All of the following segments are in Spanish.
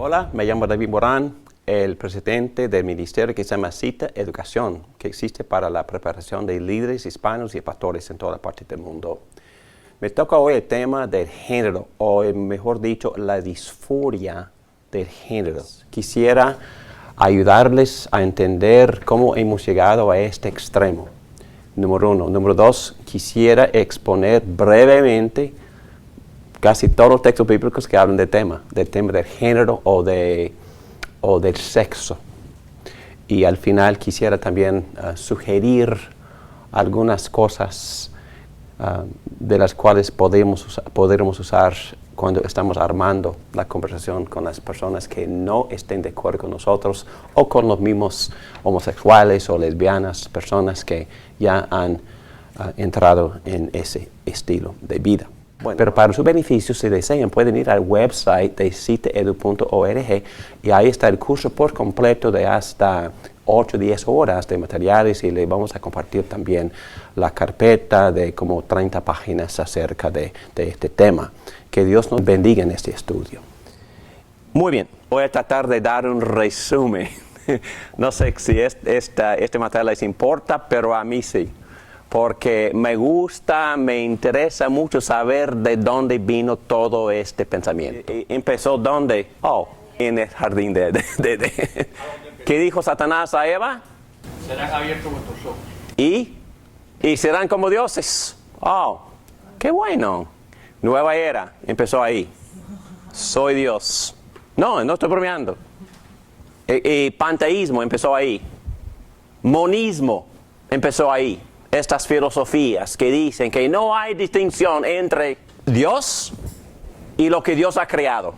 Hola, me llamo David Morán, el presidente del ministerio que se llama Cita Educación, que existe para la preparación de líderes hispanos y pastores en toda parte del mundo. Me toca hoy el tema del género, o mejor dicho, la disforia del género. Quisiera ayudarles a entender cómo hemos llegado a este extremo. Número uno. Número dos, quisiera exponer brevemente casi todos los textos bíblicos que hablan del tema del género o del sexo. Y al final quisiera también sugerir algunas cosas de las cuales podremos usar cuando estamos armando la conversación con las personas que no estén de acuerdo con nosotros o con los mismos homosexuales o lesbianas, personas que ya han entrado en ese estilo de vida. Bueno, pero para su beneficio, si desean, pueden ir al website de citaedu.org y ahí está el curso por completo de hasta 8 o 10 horas de materiales, y le vamos a compartir también la carpeta de como 30 páginas acerca de este tema. Que Dios nos bendiga en este estudio. Muy bien, voy a tratar de dar un resumen. No sé si este material les importa, pero a mí sí. Porque me interesa mucho saber de dónde vino todo este pensamiento. ¿Empezó dónde? En el jardín de ¿Qué dijo Satanás a Eva? Serán abiertos vuestros ojos. Y serán como dioses. ¡Qué bueno! Nueva era, empezó ahí. Soy Dios. No estoy bromeando. Panteísmo empezó ahí. Monismo empezó ahí. Estas filosofías que dicen que no hay distinción entre Dios y lo que Dios ha creado.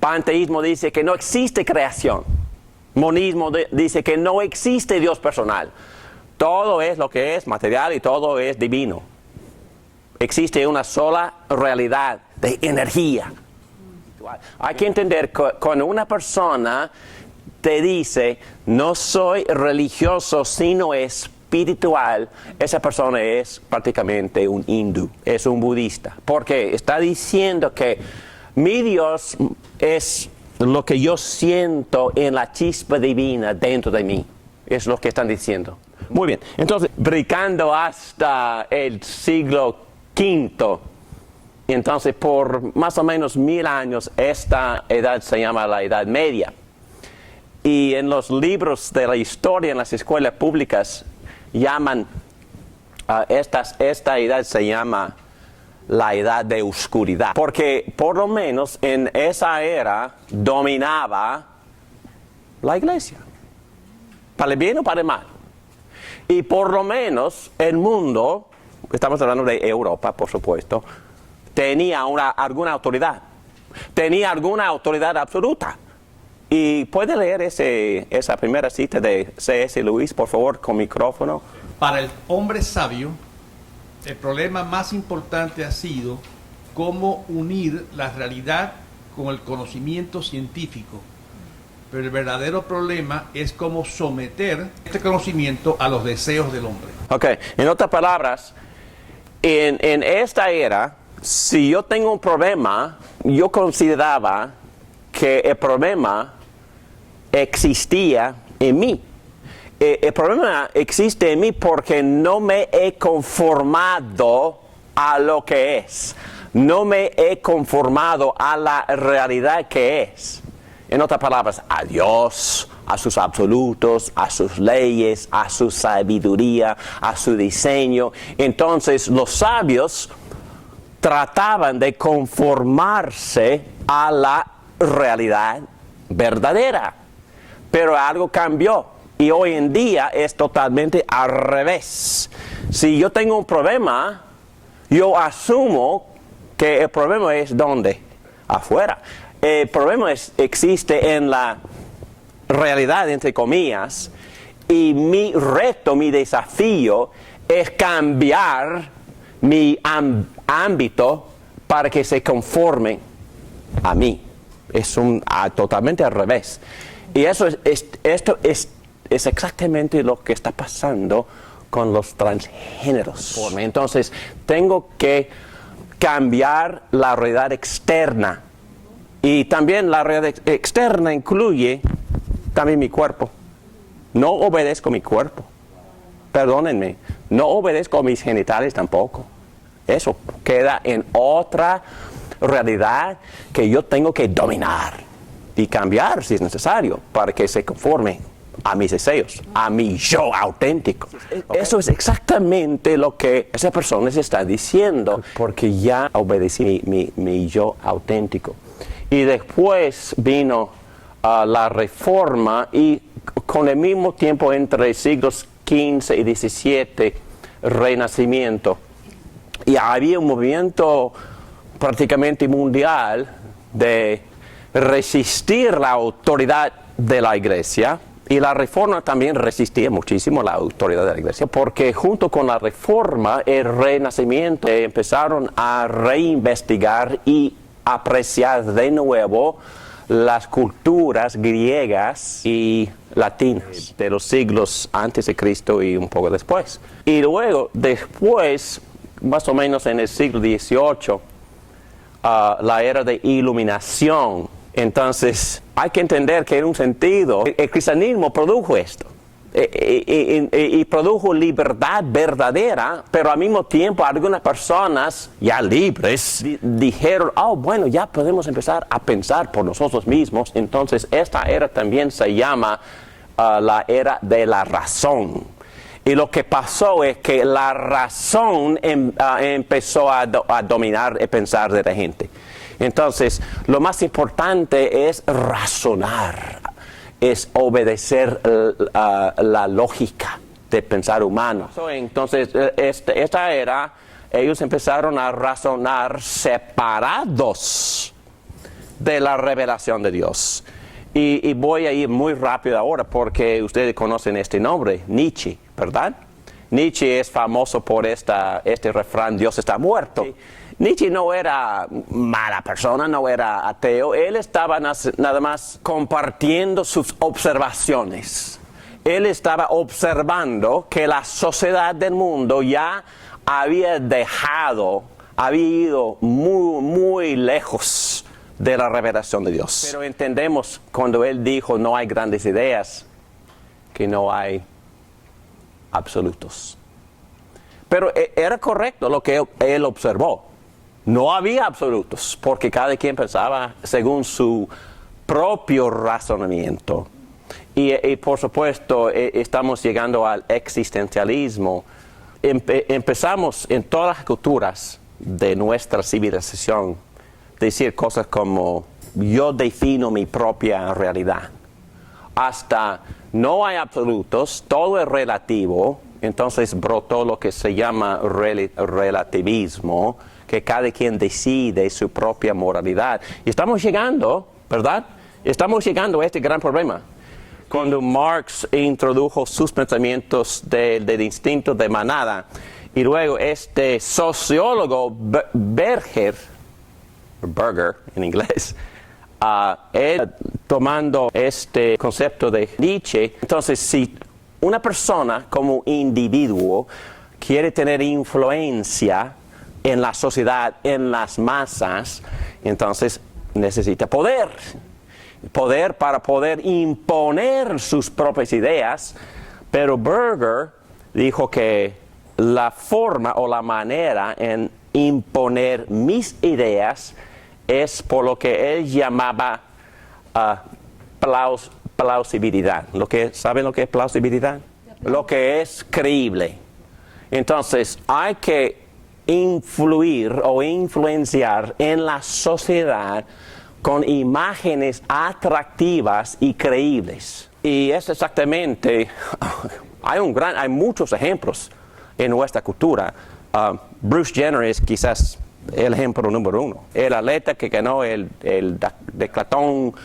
Panteísmo dice que no existe creación. Monismo dice que no existe Dios personal. Todo es lo que es material y todo es divino. Existe una sola realidad de energía. Hay que entender que cuando una persona te dice, no soy religioso sino espiritual, esa persona es prácticamente un hindú, es un budista, porque está diciendo que mi Dios es lo que yo siento en la chispa divina dentro de mí, es lo que están diciendo. Muy bien, entonces, brincando hasta el siglo V, entonces por más o menos 1000 años, esta edad se llama la Edad Media. Y en los libros de la historia, en las escuelas públicas, llaman esta edad se llama la edad de oscuridad, porque por lo menos en esa era dominaba la iglesia, para el bien o para el mal, y por lo menos el mundo, estamos hablando de Europa por supuesto, tenía alguna autoridad absoluta. Y puede leer esa primera cita de C.S. Lewis, por favor, con micrófono. Para el hombre sabio, el problema más importante ha sido cómo unir la realidad con el conocimiento científico. Pero el verdadero problema es cómo someter este conocimiento a los deseos del hombre. Ok, en otras palabras, en esta era, si yo tengo un problema, yo consideraba que el problema existía en mí. El problema existe en mí porque no me he conformado a lo que es. No me he conformado a la realidad que es. En otras palabras, a Dios, a sus absolutos, a sus leyes, a su sabiduría, a su diseño. Entonces los sabios trataban de conformarse a la realidad verdadera. Pero algo cambió y hoy en día es totalmente al revés. Si yo tengo un problema, yo asumo que el problema es ¿dónde? Afuera. El problema existe en la realidad, entre comillas, y mi reto, mi desafío es cambiar mi ámbito para que se conforme a mí. Es totalmente al revés. Y esto es exactamente lo que está pasando con los transgéneros. Entonces, tengo que cambiar la realidad externa Y también la realidad externa incluye también mi cuerpo. No obedezco mi cuerpo. Perdónenme, no obedezco a mis genitales tampoco. Eso queda en otra realidad que yo tengo que dominar y cambiar si es necesario para que se conforme a mis deseos, a mi yo auténtico. Okay. Eso es exactamente lo que esa persona se está diciendo, porque ya obedecí mi yo auténtico. Y después vino la Reforma, y con el mismo tiempo entre siglos XV y XVII, Renacimiento. Y había un movimiento prácticamente mundial de resistir la autoridad de la Iglesia, y la Reforma también resistía muchísimo la autoridad de la Iglesia, porque junto con la Reforma, el Renacimiento, empezaron a reinvestigar y apreciar de nuevo las culturas griegas y latinas de los siglos antes de Cristo y un poco después. Y luego, después, más o menos en el siglo XVIII, la era de iluminación. Entonces, hay que entender que en un sentido, el cristianismo produjo esto. Y produjo libertad verdadera, pero al mismo tiempo algunas personas ya libres dijeron, oh, bueno, ya podemos empezar a pensar por nosotros mismos. Entonces esta era también se llama la era de la razón. Y lo que pasó es que la razón empezó a dominar el pensar de la gente. Entonces, lo más importante es razonar, es obedecer la lógica del pensar humano. Entonces, esta era, ellos empezaron a razonar separados de la revelación de Dios. Y voy a ir muy rápido ahora porque ustedes conocen este nombre, Nietzsche, ¿verdad? Nietzsche es famoso por este refrán, Dios está muerto. Sí. Nietzsche no era mala persona, no era ateo, él estaba nada más compartiendo sus observaciones. Él estaba observando que la sociedad del mundo ya había ido muy, muy lejos de la revelación de Dios. Pero entendemos cuando él dijo no hay grandes ideas, que no hay absolutos. Pero era correcto lo que él observó. No había absolutos, porque cada quien pensaba según su propio razonamiento. Y por supuesto, estamos llegando al existencialismo. Empezamos en todas las culturas de nuestra civilización decir cosas como yo defino mi propia realidad. Hasta no hay absolutos, todo es relativo. Entonces brotó lo que se llama relativismo, que cada quien decide su propia moralidad. Y estamos llegando, ¿verdad? Estamos llegando a este gran problema. Cuando Marx introdujo sus pensamientos del instinto de manada, y luego este sociólogo Berger en inglés, él tomando este concepto de Nietzsche, entonces si una persona como individuo quiere tener influencia en la sociedad, en las masas, entonces necesita poder. Poder para poder imponer sus propias ideas, pero Berger dijo que la forma o la manera en imponer mis ideas es por lo que él llamaba plausibilidad. ¿Saben lo que es plausibilidad? Lo que es creíble. Entonces hay que influir o influenciar en la sociedad con imágenes atractivas y creíbles. Y es exactamente, hay muchos ejemplos en nuestra cultura. Bruce Jenner es quizás el ejemplo número uno. El atleta que ganó el decathlon,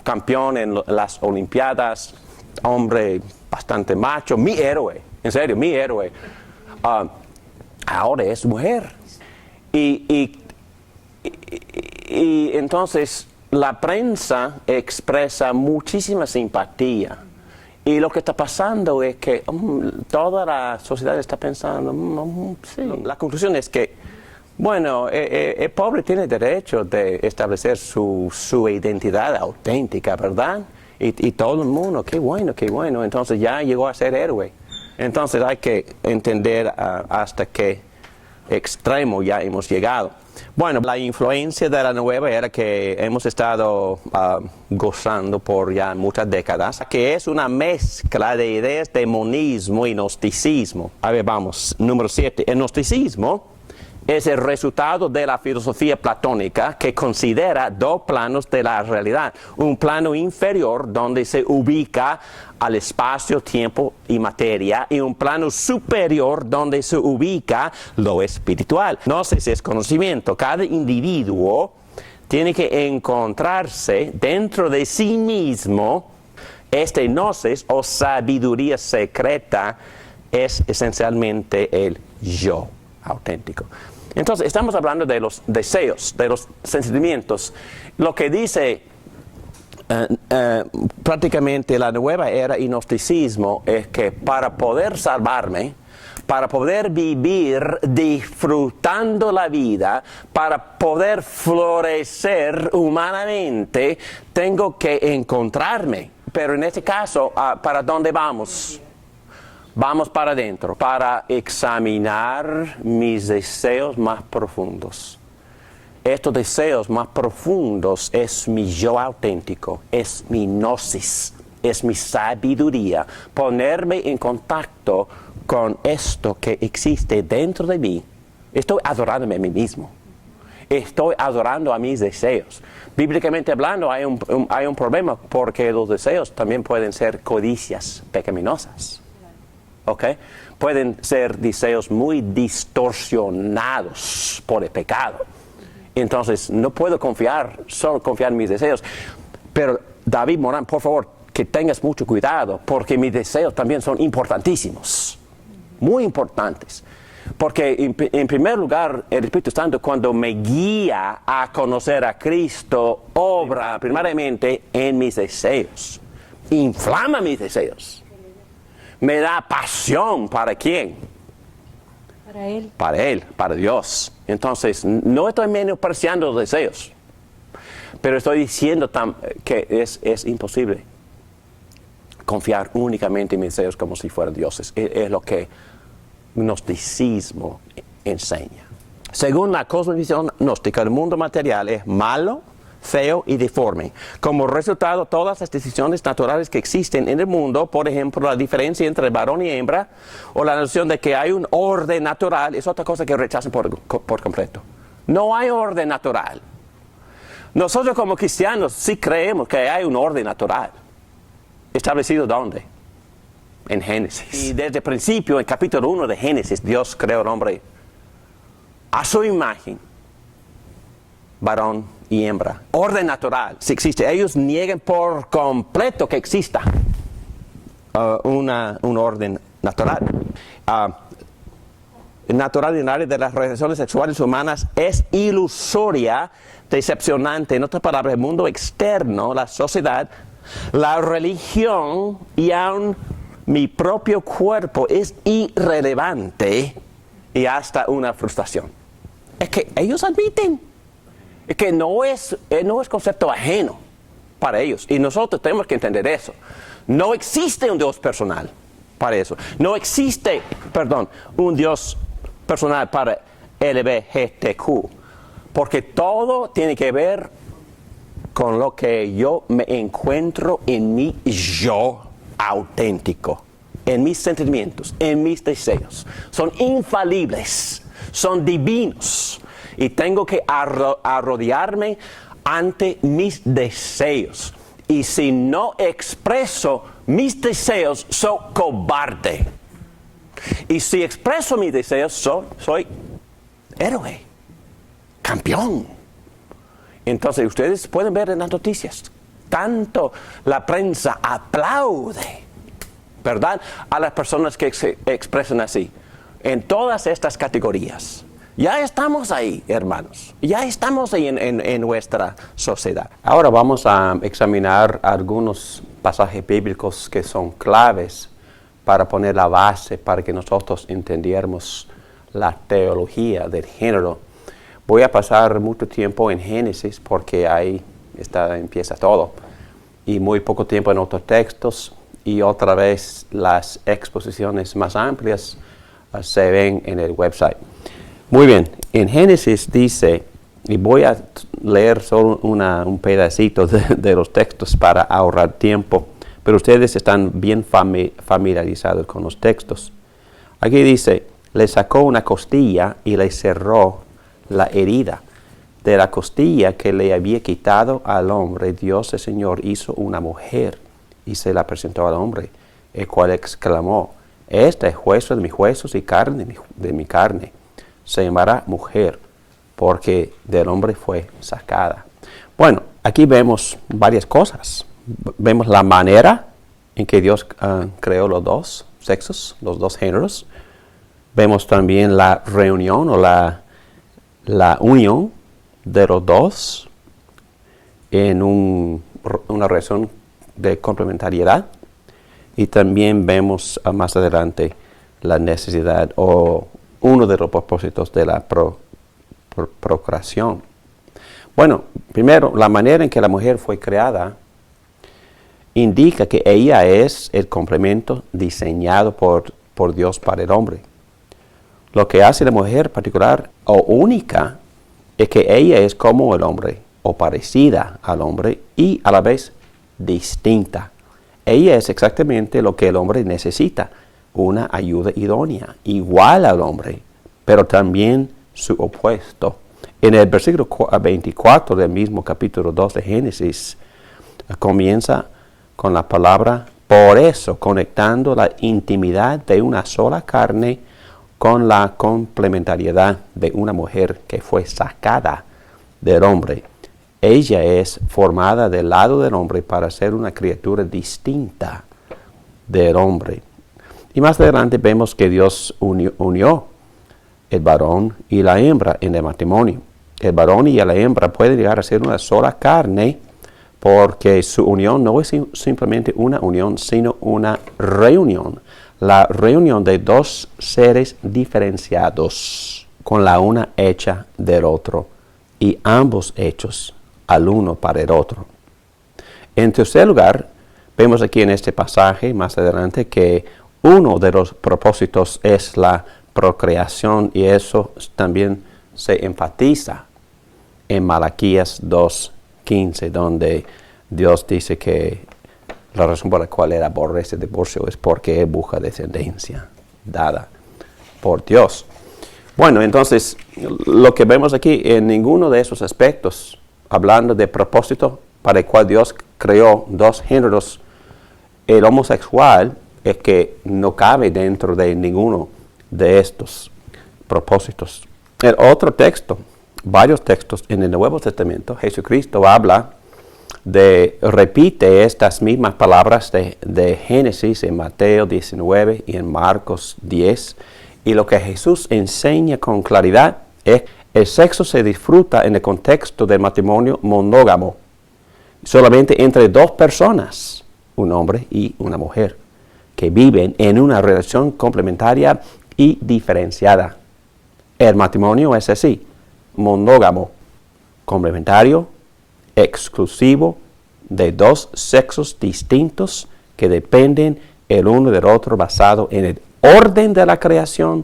campeón en las Olimpiadas, hombre bastante macho, mi héroe, en serio, mi héroe. Ahora es mujer. Y entonces la prensa expresa muchísima simpatía. Y lo que está pasando es que toda la sociedad está pensando, sí. La conclusión es que Bueno, el pobre tiene derecho de establecer su identidad auténtica, ¿verdad? Y todo el mundo, qué bueno, qué bueno. Entonces ya llegó a ser héroe. Entonces hay que entender hasta qué extremo ya hemos llegado. Bueno, la influencia de la nueva era que hemos estado gozando por ya muchas décadas, que es una mezcla de ideas de monismo y gnosticismo. A ver, vamos, número 7. El gnosticismo es el resultado de la filosofía platónica que considera dos planos de la realidad. Un plano inferior donde se ubica al espacio, tiempo y materia, y un plano superior donde se ubica lo espiritual. Gnosis es conocimiento. Cada individuo tiene que encontrarse dentro de sí mismo. Este gnosis o sabiduría secreta es esencialmente el yo auténtico. Entonces, estamos hablando de los deseos, de los sentimientos. Lo que dice prácticamente la nueva era y gnosticismo es que para poder salvarme, para poder vivir disfrutando la vida, para poder florecer humanamente, tengo que encontrarme. Pero en este caso, ¿para dónde vamos? Vamos para adentro, para examinar mis deseos más profundos. Estos deseos más profundos es mi yo auténtico, es mi gnosis, es mi sabiduría. Ponerme en contacto con esto que existe dentro de mí. Estoy adorándome a mí mismo. Estoy adorando a mis deseos. Bíblicamente hablando, hay un problema porque los deseos también pueden ser codicias pecaminosas. ¿Okay? Pueden ser deseos muy distorsionados por el pecado. Entonces, no puedo solo confiar en mis deseos. Pero, David Morán, por favor, que tengas mucho cuidado, porque mis deseos también son importantísimos. Muy importantes. Porque, en primer lugar, el Espíritu Santo, cuando me guía a conocer a Cristo, obra primariamente en mis deseos. Inflama mis deseos. Me da pasión. ¿Para quién? Para Él. Para Él, para Dios. Entonces, no estoy menospreciando los deseos, pero estoy diciendo que es imposible confiar únicamente en mis deseos como si fueran dioses. Es lo que gnosticismo enseña. Según la cosmovisión gnóstica, el mundo material es malo, feo y deforme. Como resultado, todas las decisiones naturales que existen en el mundo, por ejemplo, la diferencia entre varón y hembra, o la noción de que hay un orden natural, es otra cosa que rechazan por completo. No hay orden natural. Nosotros como cristianos sí creemos que hay un orden natural. ¿Establecido dónde? En Génesis. Y desde el principio, en capítulo 1 de Génesis, Dios creó al hombre a su imagen, varón y hembra. Orden natural, si existe. Ellos niegan por completo que exista un orden natural. Natural en el área de las relaciones sexuales humanas es ilusoria, decepcionante. En otras palabras, el mundo externo, la sociedad, la religión y aún mi propio cuerpo es irrelevante y hasta una frustración. Es que ellos admiten que no es concepto ajeno para ellos. Y nosotros tenemos que entender eso. No existe un Dios personal para eso. No existe, un Dios personal para LGBTQ. Porque todo tiene que ver con lo que yo me encuentro en mi yo auténtico. En mis sentimientos, en mis deseos. Son infalibles. Son divinos. Y tengo que arrodillarme ante mis deseos. Y si no expreso mis deseos, soy cobarde. Y si expreso mis deseos, soy héroe, campeón. Entonces ustedes pueden ver en las noticias, tanto la prensa aplaude, ¿verdad?, a las personas que se expresan así. En todas estas categorías. Ya estamos ahí, hermanos. Ya estamos ahí en nuestra sociedad. Ahora vamos a examinar algunos pasajes bíblicos que son claves para poner la base para que nosotros entendiéramos la teología del género. Voy a pasar mucho tiempo en Génesis porque ahí empieza todo. Y muy poco tiempo en otros textos. Y otra vez las exposiciones más amplias se ven en el website. Muy bien, en Génesis dice, y voy a leer solo un pedacito de los textos para ahorrar tiempo, pero ustedes están bien familiarizados con los textos. Aquí dice, le sacó una costilla y le cerró la herida. De la costilla que le había quitado al hombre, Dios el Señor hizo una mujer y se la presentó al hombre, el cual exclamó, esta es hueso de mis huesos y carne de mi carne. Se llamará mujer, porque del hombre fue sacada. Bueno, aquí vemos varias cosas. Vemos la manera en que Dios creó los dos sexos, los dos géneros. Vemos también la reunión o la unión de los dos en una relación de complementariedad. Y también vemos más adelante la necesidad o uno de los propósitos de la procreación. Bueno, primero, la manera en que la mujer fue creada indica que ella es el complemento diseñado por Dios para el hombre. Lo que hace la mujer particular o única es que ella es como el hombre o parecida al hombre y a la vez distinta. Ella es exactamente lo que el hombre necesita, una ayuda idónea, igual al hombre, pero también su opuesto. En el versículo 24 del mismo capítulo 2 de Génesis, comienza con la palabra por eso, conectando la intimidad de una sola carne con la complementariedad de una mujer que fue sacada del hombre. Ella es formada del lado del hombre para ser una criatura distinta del hombre. Y más adelante vemos que Dios unió el varón y la hembra en el matrimonio. El varón y la hembra pueden llegar a ser una sola carne porque su unión no es simplemente una unión, sino una reunión. La reunión de dos seres diferenciados con la una hecha del otro y ambos hechos al uno para el otro. En tercer lugar, vemos aquí en este pasaje más adelante que uno de los propósitos es la procreación y eso también se enfatiza en Malaquías 2:15, donde Dios dice que la razón por la cual él aborrece el divorcio es porque él busca descendencia dada por Dios. Bueno, entonces, lo que vemos aquí en ninguno de esos aspectos, hablando de propósito para el cual Dios creó dos géneros, el homosexual es que no cabe dentro de ninguno de estos propósitos. El otro texto, varios textos en el Nuevo Testamento, Jesucristo repite estas mismas palabras de Génesis en Mateo 19 y en Marcos 10. Y lo que Jesús enseña con claridad es que el sexo se disfruta en el contexto del matrimonio monógamo, solamente entre dos personas, un hombre y una mujer, que viven en una relación complementaria y diferenciada. El matrimonio es así, monógamo, complementario, exclusivo, de dos sexos distintos que dependen el uno del otro basado en el orden de la creación,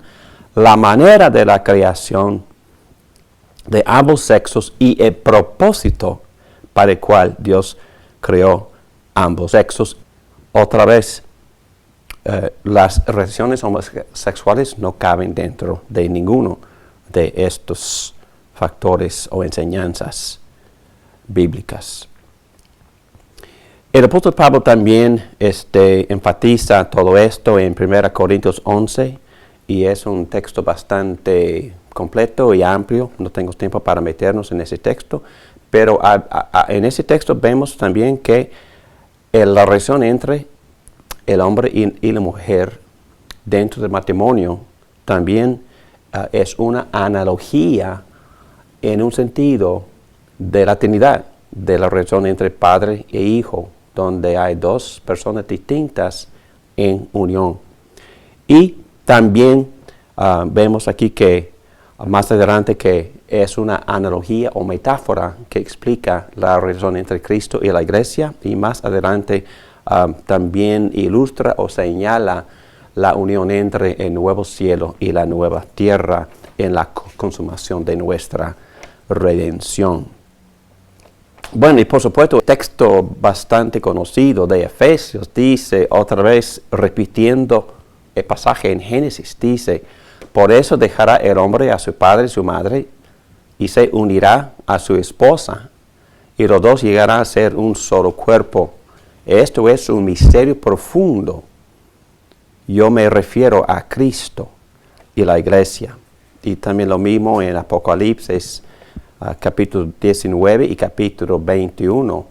la manera de la creación de ambos sexos y el propósito para el cual Dios creó ambos sexos. Otra vez, las relaciones homosexuales no caben dentro de ninguno de estos factores o enseñanzas bíblicas. El apóstol Pablo también enfatiza todo esto en 1 Corintios 11 y es un texto bastante completo y amplio. No tengo tiempo para meternos en ese texto, pero en ese texto vemos también que la relación entre el hombre y la mujer dentro del matrimonio también es una analogía en un sentido de la Trinidad, de la relación entre padre e hijo, donde hay dos personas distintas en unión. Y también vemos aquí que más adelante que es una analogía o metáfora que explica la relación entre Cristo y la iglesia, y más adelante también ilustra o señala la unión entre el nuevo cielo y la nueva tierra en la consumación de nuestra redención. Bueno, y por supuesto, el texto bastante conocido de Efesios dice, otra vez repitiendo el pasaje en Génesis, dice: por eso dejará el hombre a su padre y su madre, y se unirá a su esposa, y los dos llegarán a ser un solo cuerpo. Esto es un misterio profundo. Yo me refiero a Cristo y la iglesia. Y también lo mismo en Apocalipsis, capítulo 19 y capítulo 21.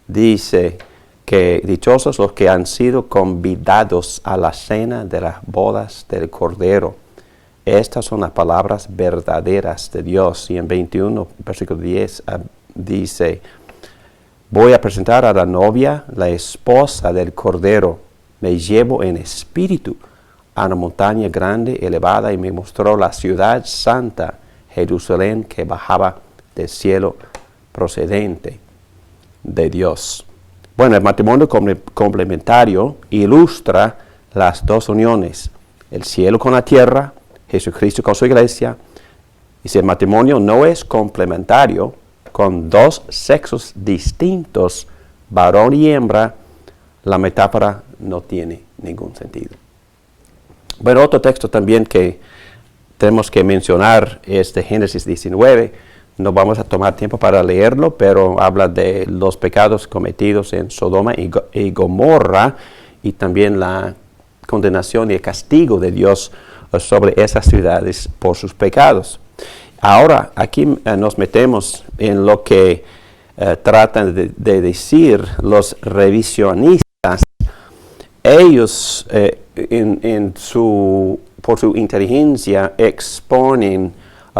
Dice que dichosos los que han sido convidados a la cena de las bodas del Cordero. Estas son las palabras verdaderas de Dios. Y en 21, versículo 10, dice: voy a presentar a la novia, la esposa del Cordero. Me llevo en espíritu a una montaña grande, elevada, y me mostró la ciudad santa, Jerusalén, que bajaba del cielo, procedente de Dios. Bueno, el matrimonio complementario ilustra las dos uniones: el cielo con la tierra, Jesucristo con su iglesia. Y si el matrimonio no es complementario, con dos sexos distintos, varón y hembra, la metáfora no tiene ningún sentido. Bueno, otro texto también que tenemos que mencionar es de Génesis 19. No vamos a tomar tiempo para leerlo, pero habla de los pecados cometidos en Sodoma y Gomorra, y también la condenación y el castigo de Dios sobre esas ciudades por sus pecados. Ahora, aquí nos metemos en lo que tratan de decir los revisionistas. Ellos, por su inteligencia, exponen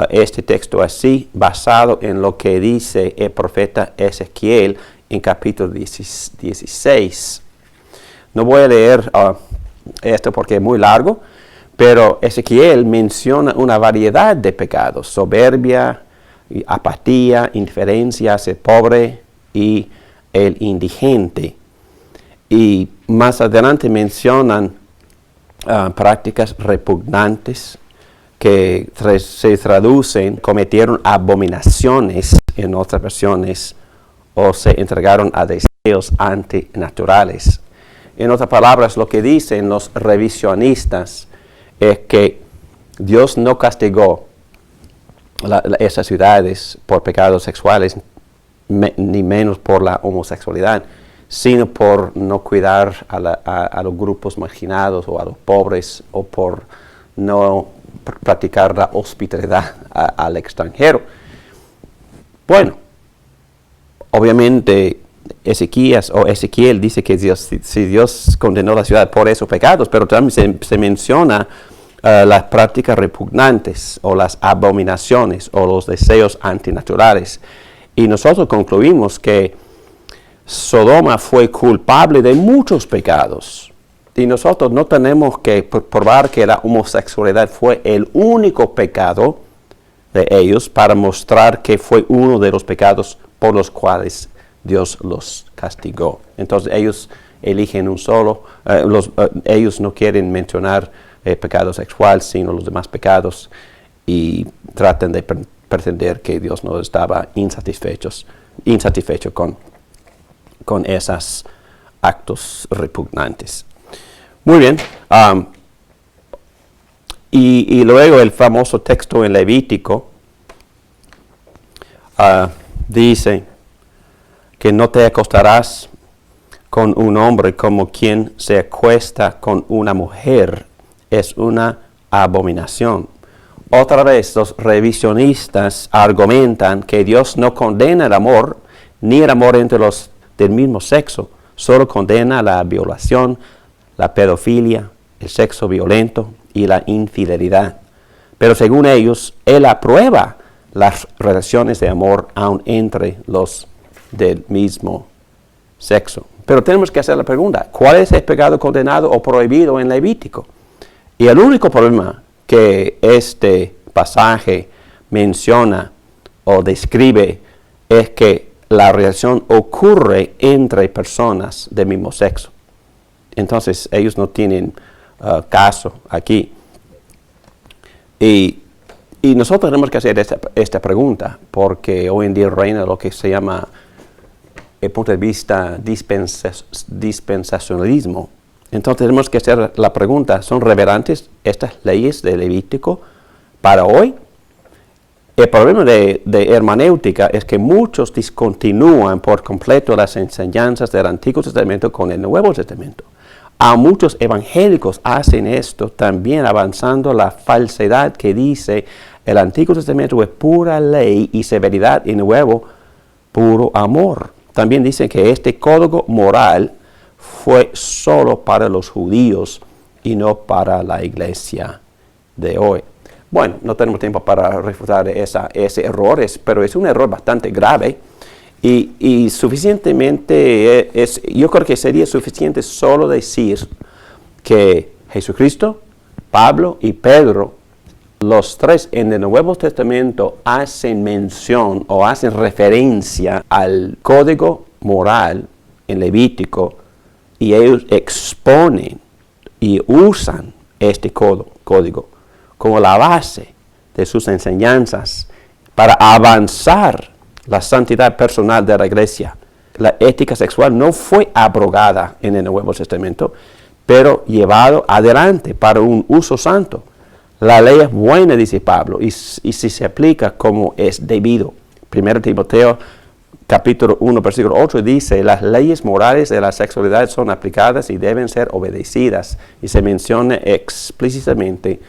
este texto así, basado en lo que dice el profeta Ezequiel en capítulo 16. No voy a leer esto porque es muy largo, pero Ezequiel menciona una variedad de pecados: soberbia, apatía, indiferencia hacia el pobre y el indigente. Y más adelante mencionan prácticas repugnantes que se traducen: cometieron abominaciones en otras versiones, o se entregaron a deseos antinaturales. En otras palabras, lo que dicen los revisionistas es que Dios no castigó esas ciudades por pecados sexuales, ni menos por la homosexualidad, sino por no cuidar a los grupos marginados o a los pobres, o por no practicar la hospitalidad al extranjero. Bueno, obviamente Ezequiel dice que Dios condenó la ciudad por esos pecados, pero también se menciona las prácticas repugnantes, o las abominaciones, o los deseos antinaturales. Y nosotros concluimos que Sodoma fue culpable de muchos pecados. Y nosotros no tenemos que probar que la homosexualidad fue el único pecado de ellos para mostrar que fue uno de los pecados por los cuales Dios los castigó. Entonces ellos eligen un solo, ellos no quieren mencionar el pecado sexual, sino los demás pecados, y tratan de pretender que Dios no estaba insatisfecho con esos actos repugnantes. Muy bien. Y luego el famoso texto en Levítico dice que no te acostarás con un hombre como quien se acuesta con una mujer. Es una abominación. Otra vez, los revisionistas argumentan que Dios no condena el amor, ni el amor entre los del mismo sexo, solo condena la violación, la pedofilia, el sexo violento y la infidelidad. Pero según ellos, Él aprueba las relaciones de amor aun entre los del mismo sexo. Pero tenemos que hacer la pregunta: ¿cuál es el pecado condenado o prohibido en Levítico? Y el único problema que este pasaje menciona o describe es que la relación ocurre entre personas del mismo sexo. Entonces ellos no tienen caso aquí. Y nosotros tenemos que hacer esta pregunta, porque hoy en día reina lo que se llama el punto de vista dispensacionalismo. Entonces tenemos que hacer la pregunta, ¿son relevantes estas leyes de Levítico para hoy? El problema de hermenéutica es que muchos discontinúan por completo las enseñanzas del Antiguo Testamento con el Nuevo Testamento. A muchos evangélicos hacen esto también avanzando la falsedad que dice el Antiguo Testamento es pura ley y severidad y Nuevo puro amor. También dicen que este código moral fue solo para los judíos y no para la iglesia de hoy. Bueno, no tenemos tiempo para refutar ese error, pero es un error bastante grave y suficientemente, yo creo que sería suficiente solo decir que Jesucristo, Pablo y Pedro, los tres en el Nuevo Testamento hacen mención o hacen referencia al código moral en Levítico y ellos exponen y usan este código como la base de sus enseñanzas para avanzar la santidad personal de la iglesia. La ética sexual no fue abrogada en el Nuevo Testamento, pero llevado adelante para un uso santo. La ley es buena, dice Pablo, y si se aplica como es debido. 1 Timoteo capítulo 1, versículo 8 dice, las leyes morales de la sexualidad son aplicadas y deben ser obedecidas. Y se menciona explícitamente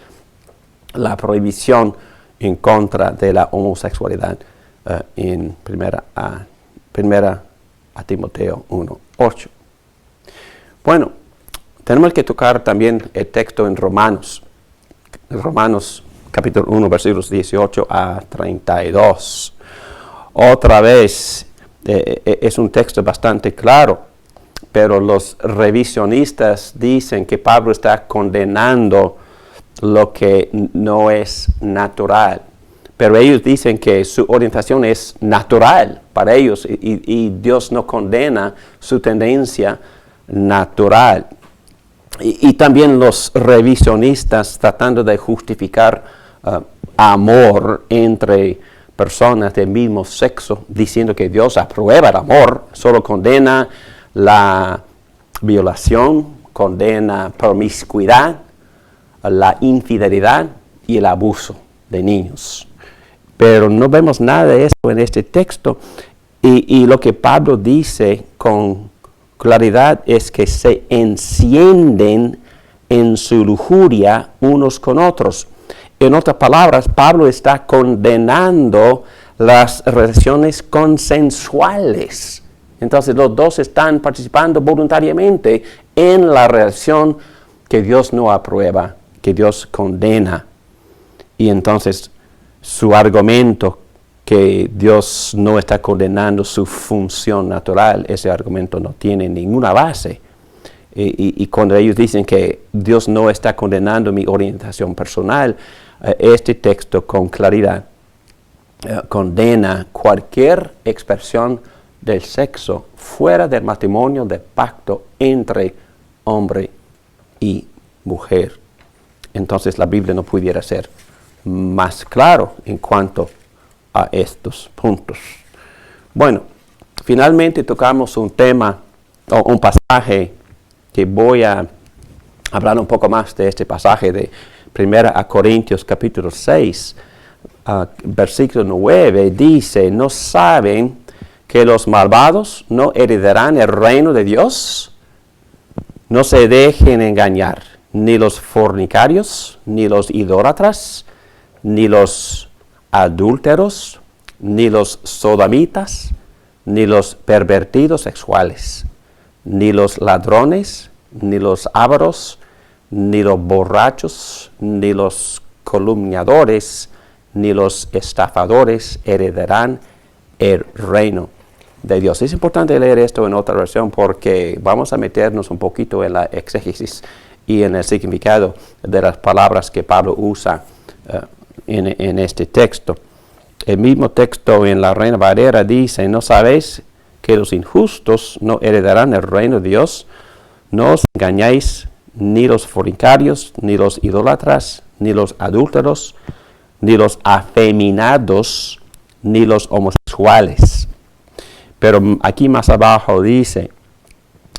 la prohibición en contra de la homosexualidad en 1 Timoteo 1, 8. Bueno, tenemos que tocar también el texto en Romanos capítulo 1, versículos 18 a 32. Otra vez, es un texto bastante claro, pero los revisionistas dicen que Pablo está condenando lo que no es natural. Pero ellos dicen que su orientación es natural para ellos y Dios no condena su tendencia natural. Y también los revisionistas tratando de justificar amor entre personas del mismo sexo, diciendo que Dios aprueba el amor, solo condena la violación, condena promiscuidad, la infidelidad y el abuso de niños. Pero no vemos nada de eso en este texto y lo que Pablo dice con claridad es que se encienden en su lujuria unos con otros. En otras palabras, Pablo está condenando las relaciones consensuales. Entonces los dos están participando voluntariamente en la relación que Dios no aprueba, que Dios condena. Y entonces su argumento que Dios no está condenando su función natural, ese argumento no tiene ninguna base. Y cuando ellos dicen que Dios no está condenando mi orientación personal, este texto con claridad condena cualquier expresión del sexo fuera del matrimonio, del pacto entre hombre y mujer. Entonces la Biblia no pudiera ser más claro en cuanto a estos puntos. Bueno, finalmente tocamos un tema o un pasaje que voy a hablar un poco más de este pasaje de 1 Corintios capítulo 6, versículo 9, dice, ¿no saben que los malvados no heredarán el reino de Dios? No se dejen engañar, ni los fornicarios, ni los idólatras, ni los adúlteros, ni los sodomitas, ni los pervertidos sexuales, ni los ladrones, ni los ávaros, ni los borrachos, ni los calumniadores, ni los estafadores heredarán el reino de Dios. Es importante leer esto en otra versión porque vamos a meternos un poquito en la exégesis y en el significado de las palabras que Pablo usa en este texto. El mismo texto en la Reina Valera dice, ¿no sabéis que los injustos no heredarán el reino de Dios? No os engañéis, ni los fornicarios, ni los idólatras, ni los adúlteros, ni los afeminados, ni los homosexuales. Pero aquí más abajo dice,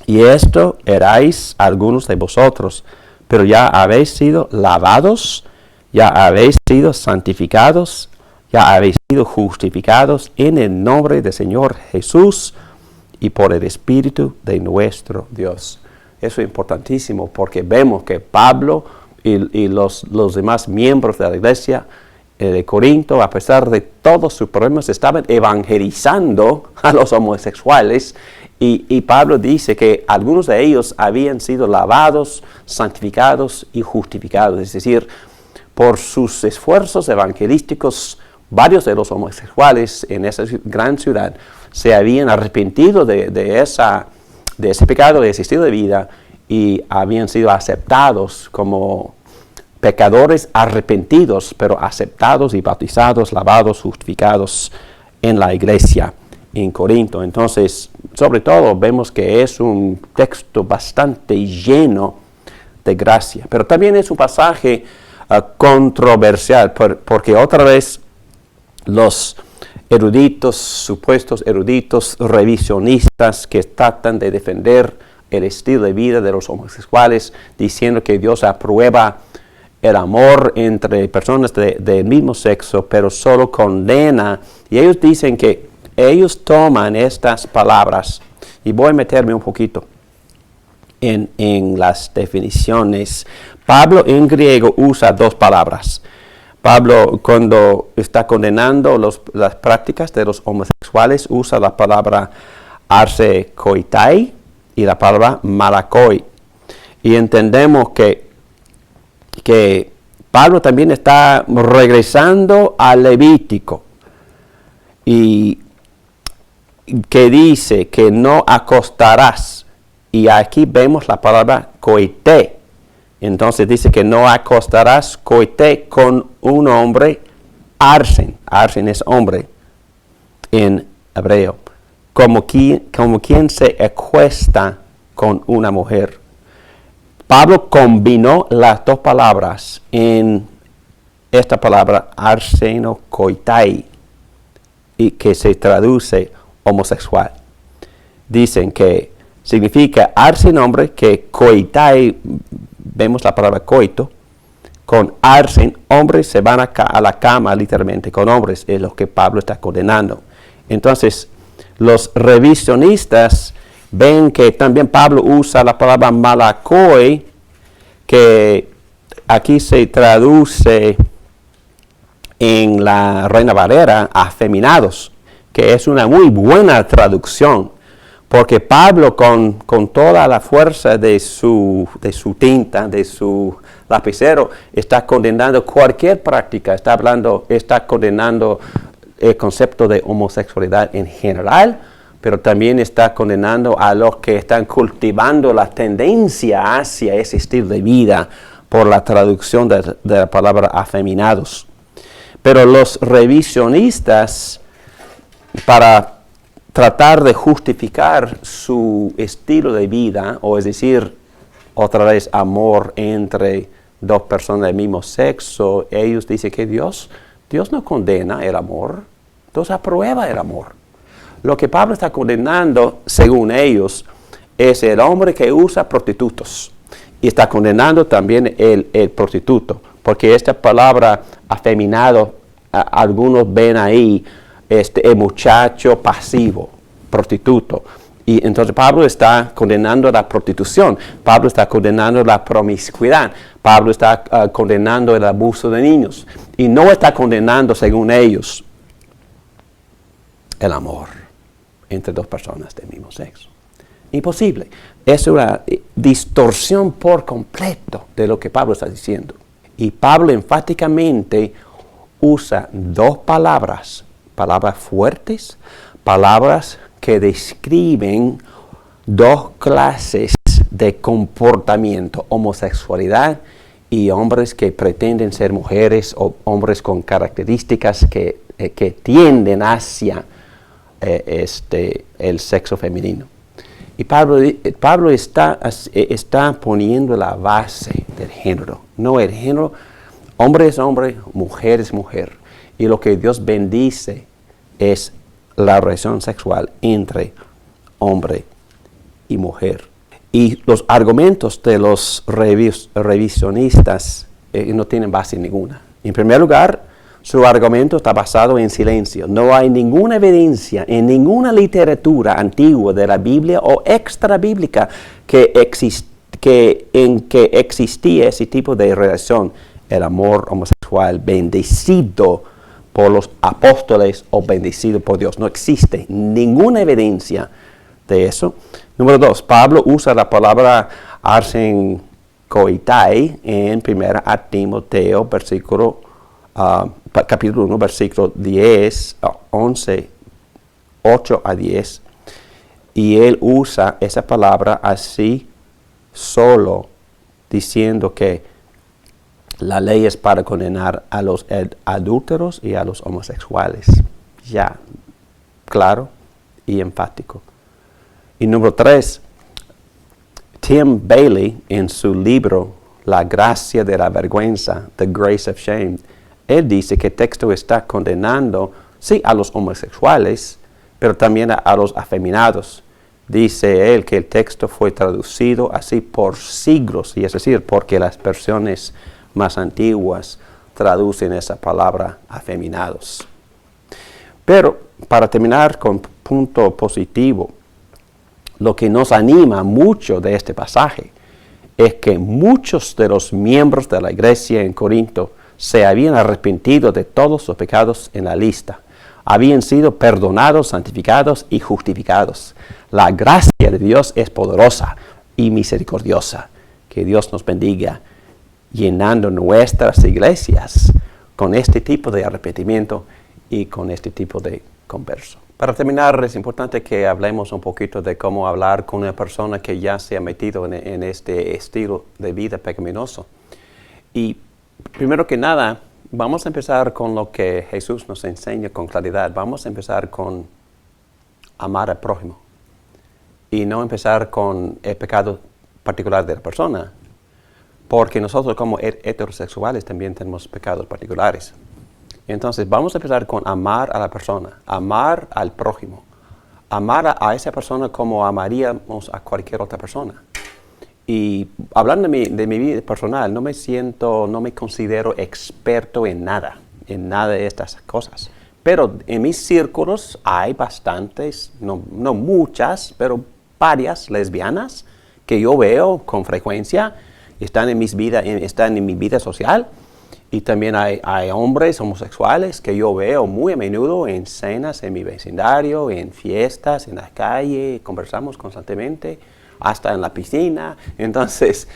y esto erais algunos de vosotros, pero ya habéis sido lavados, ya habéis sido santificados, ya habéis sido justificados en el nombre del Señor Jesús y por el Espíritu de nuestro Dios. Eso es importantísimo porque vemos que Pablo y los demás miembros de la iglesia de Corinto, a pesar de todos sus problemas, estaban evangelizando a los homosexuales. Y Pablo dice que algunos de ellos habían sido lavados, santificados y justificados. Es decir, por sus esfuerzos evangelísticos, varios de los homosexuales en esa gran ciudad se habían arrepentido de ese pecado, de ese estilo de vida, y habían sido aceptados como pecadores arrepentidos, pero aceptados y bautizados, lavados, justificados en la iglesia en Corinto. Entonces, sobre todo, vemos que es un texto bastante lleno de gracia. Pero también es un pasaje controversial, porque otra vez los eruditos, supuestos eruditos, revisionistas que tratan de defender el estilo de vida de los homosexuales, diciendo que Dios aprueba el amor entre personas del mismo sexo, pero solo condena. Y ellos dicen que ellos toman estas palabras, y voy a meterme un poquito en las definiciones. Pablo en griego usa dos palabras. Pablo, cuando está condenando las prácticas de los homosexuales, usa la palabra arse koitai y la palabra malakoi. Y entendemos que Pablo también está regresando al Levítico, y que dice que no acostarás. Y aquí vemos la palabra koite. Entonces dice que no acostarás koite con un hombre, arsen. Arsen es hombre en hebreo. Como quien se acuesta con una mujer. Pablo combinó las dos palabras en esta palabra arseno koitai, y que se traduce homosexual. Dicen que significa arsen hombre, que koitai, vemos la palabra coito, con arsen, hombres se van a la cama literalmente, con hombres, es lo que Pablo está condenando. Entonces, los revisionistas ven que también Pablo usa la palabra malakoi, que aquí se traduce en la Reina Valera afeminados, que es una muy buena traducción, porque Pablo con toda la fuerza de su tinta, de su lapicero, está condenando cualquier práctica, está condenando el concepto de homosexualidad en general, pero también está condenando a los que están cultivando la tendencia hacia ese estilo de vida por la traducción de la palabra afeminados. Pero los revisionistas, para tratar de justificar su estilo de vida, o es decir, otra vez amor entre dos personas del mismo sexo, ellos dicen que Dios no condena el amor, Dios aprueba el amor. Lo que Pablo está condenando, según ellos, es el hombre que usa prostitutos. Y está condenando también el prostituto, porque esta palabra afeminado, algunos ven ahí el muchacho pasivo, prostituto. Y entonces Pablo está condenando la prostitución, Pablo está condenando la promiscuidad, Pablo está condenando el abuso de niños. Y no está condenando, según ellos, el amor entre dos personas del mismo sexo. Imposible. Es una distorsión por completo de lo que Pablo está diciendo. Y Pablo enfáticamente usa dos palabras fuertes, palabras que describen dos clases de comportamiento, homosexualidad y hombres que pretenden ser mujeres o hombres con características que tienden hacia el sexo femenino. Y Pablo está poniendo la base del género. No, el género, hombre es hombre, mujer es mujer. Y lo que Dios bendice es la relación sexual entre hombre y mujer. Y los argumentos de los revisionistas no tienen base ninguna. En primer lugar, su argumento está basado en silencio. No hay ninguna evidencia en ninguna literatura antigua de la Biblia o extrabíblica que existía ese tipo de relación, el amor homosexual bendecido por los apóstoles o bendecido por Dios. No existe ninguna evidencia de eso. Número 2, Pablo usa la palabra arsenkoitai en 1 Timoteo, capítulo 1, versículo 10, 11, 8 a 10. Y él usa esa palabra así solo, diciendo que la ley es para condenar a los adúlteros y a los homosexuales. Ya, claro y enfático. Y número 3, Tim Bailey, en su libro La gracia de la vergüenza, The Grace of Shame, él dice que el texto está condenando, sí, a los homosexuales, pero también a los afeminados. Dice él que el texto fue traducido así por siglos, y es decir, porque las versiones más antiguas traducen esa palabra afeminados. Pero para terminar con punto positivo, lo que nos anima mucho de este pasaje es que muchos de los miembros de la iglesia en Corinto se habían arrepentido de todos sus pecados en la lista. Habían sido perdonados, santificados y justificados. La gracia de Dios es poderosa y misericordiosa. Que Dios nos bendiga, llenando nuestras iglesias con este tipo de arrepentimiento y con este tipo de converso. Para terminar, es importante que hablemos un poquito de cómo hablar con una persona que ya se ha metido en este estilo de vida pecaminoso. Y primero que nada, vamos a empezar con lo que Jesús nos enseña con claridad. Vamos a empezar con amar al prójimo y no empezar con el pecado particular de la persona, porque nosotros como heterosexuales también tenemos pecados particulares. Entonces vamos a empezar con amar a la persona, amar al prójimo, amar a esa persona como amaríamos a cualquier otra persona. Y hablando de mi vida personal, no me considero experto en nada de estas cosas. Pero en mis círculos hay bastantes, no muchas, pero varias lesbianas que yo veo con frecuencia, están en mi vida social. Y también hay hombres homosexuales que yo veo muy a menudo en cenas en mi vecindario, en fiestas, en la calle, conversamos constantemente, hasta en la piscina. Entonces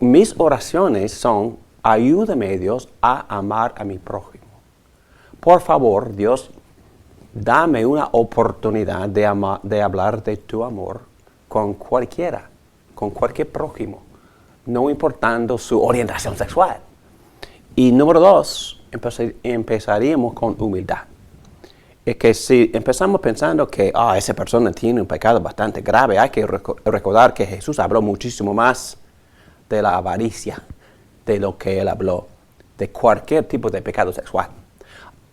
mis oraciones son: ayúdame, Dios, a amar a mi prójimo. Por favor, Dios, dame una oportunidad de hablar de tu amor con cualquier prójimo, no importando su orientación sexual. Y número 2, empezaríamos con humildad. Es que si empezamos pensando que esa persona tiene un pecado bastante grave, hay que recordar que Jesús habló muchísimo más de la avaricia de lo que él habló de cualquier tipo de pecado sexual.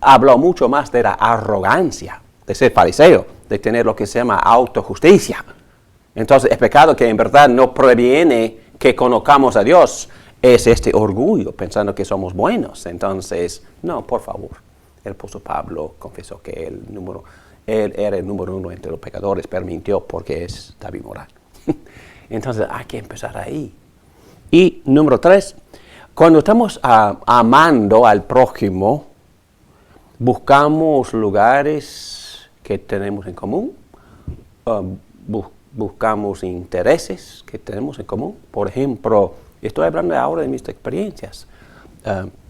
Habló mucho más de la arrogancia de ser fariseo, de tener lo que se llama autojusticia. Entonces el pecado que en verdad no previene que conozcamos a Dios es este orgullo, pensando que somos buenos. Entonces, no, por favor. El apóstol Pablo confesó que él era el número 1 entre los pecadores, pero mintió porque está bimoral. Entonces hay que empezar ahí. Y número 3, cuando estamos amando al prójimo, buscamos lugares que tenemos en común, buscamos intereses que tenemos en común. Por ejemplo, estoy hablando ahora de mis experiencias.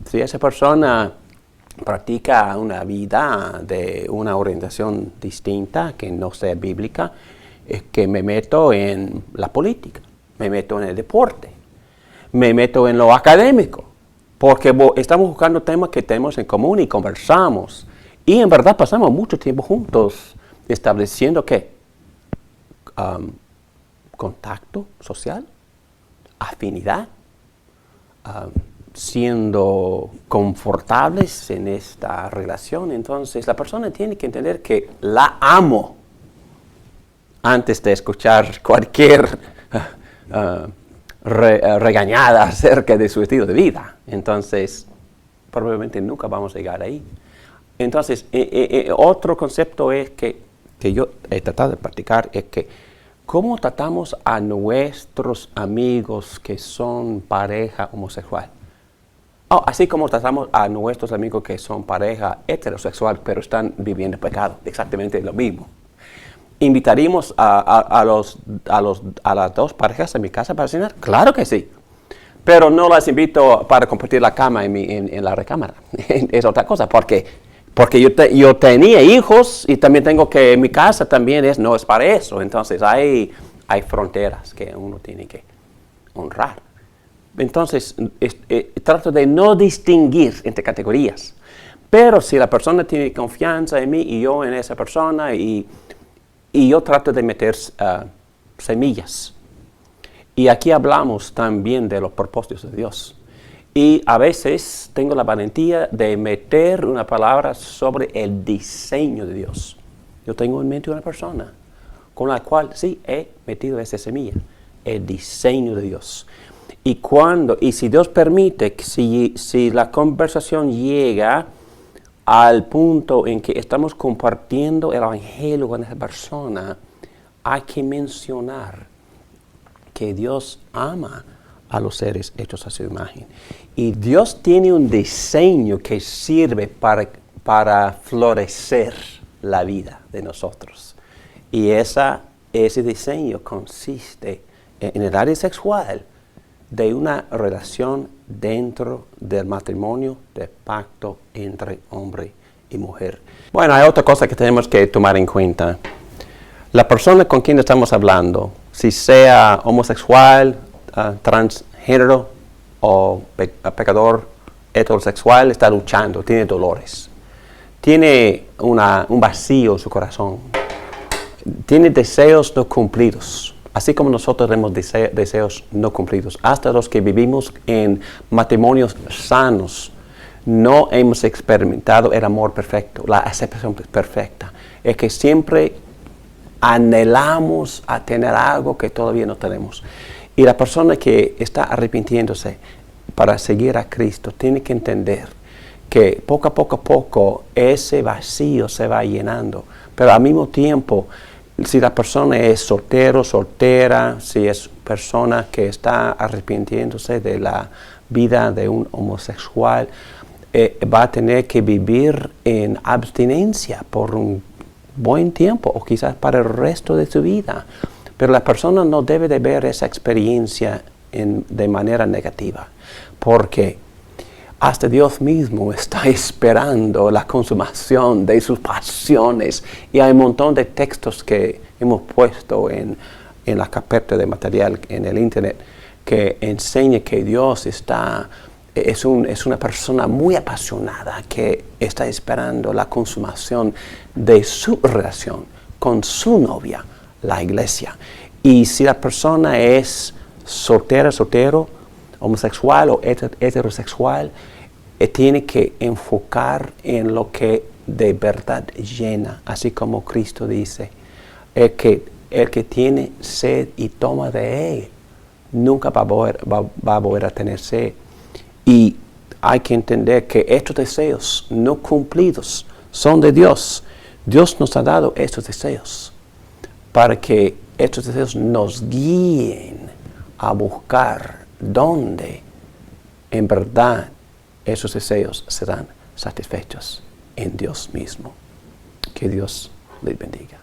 Si esa persona practica una vida de una orientación distinta, que no sea bíblica, es que me meto en la política, me meto en el deporte, me meto en lo académico, porque estamos buscando temas que tenemos en común y conversamos. Y en verdad pasamos mucho tiempo juntos estableciendo ¿qué? Contacto social, afinidad, siendo confortables en esta relación. Entonces la persona tiene que entender que la amo antes de escuchar cualquier regañada acerca de su estilo de vida. Entonces probablemente nunca vamos a llegar ahí. Entonces otro concepto es que yo he tratado de practicar es que cómo tratamos a nuestros amigos que son pareja homosexual. Así como tratamos a nuestros amigos que son pareja heterosexual, pero están viviendo pecado. Exactamente lo mismo. ¿Invitaríamos a las dos parejas a mi casa para cenar? Claro que sí. Pero no las invito para compartir la cama en la recámara. Es otra cosa, porque yo tenía hijos y también tengo que en mi casa también no es para eso. Entonces hay fronteras que uno tiene que honrar. Entonces trato de no distinguir entre categorías. Pero si la persona tiene confianza en mí y yo en esa persona y yo trato de meter semillas. Y aquí hablamos también de los propósitos de Dios. Y a veces tengo la valentía de meter una palabra sobre el diseño de Dios. Yo tengo en mente una persona con la cual sí he metido esa semilla, el diseño de Dios. Y si Dios permite, si la conversación llega al punto en que estamos compartiendo el evangelio con esa persona, hay que mencionar que Dios ama a los seres hechos a su imagen. Y Dios tiene un diseño que sirve para florecer la vida de nosotros. Y ese diseño consiste en el área sexual de una relación dentro del matrimonio, de pacto entre hombre y mujer. Bueno, hay otra cosa que tenemos que tomar en cuenta. La persona con quien estamos hablando, si sea homosexual, transgénero o pecador heterosexual, está luchando, tiene dolores. Tiene un vacío en su corazón. Tiene deseos no cumplidos. Así como nosotros tenemos deseos no cumplidos. Hasta los que vivimos en matrimonios sanos, no hemos experimentado el amor perfecto, la aceptación perfecta. Es que siempre anhelamos a tener algo que todavía no tenemos. Y la persona que está arrepintiéndose para seguir a Cristo tiene que entender que poco a poco ese vacío se va llenando. Pero al mismo tiempo, si la persona es soltero, soltera, si es persona que está arrepintiéndose de la vida de un homosexual, va a tener que vivir en abstinencia por un buen tiempo o quizás para el resto de su vida. Pero la persona no debe de ver esa experiencia de manera negativa, porque hasta Dios mismo está esperando la consumación de sus pasiones. Y hay un montón de textos que hemos puesto en la carpeta de material en el internet que enseña que Dios es una persona muy apasionada que está esperando la consumación de su relación con su novia, la iglesia. Y si la persona es soltero, homosexual o heterosexual, tiene que enfocar en lo que de verdad llena, así como Cristo dice, el que tiene sed y toma de él, nunca va a volver a tener sed. Y hay que entender que estos deseos no cumplidos son de Dios. Dios nos ha dado estos deseos para que estos deseos nos guíen a buscar dónde en verdad esos deseos serán satisfechos en Dios mismo. Que Dios les bendiga.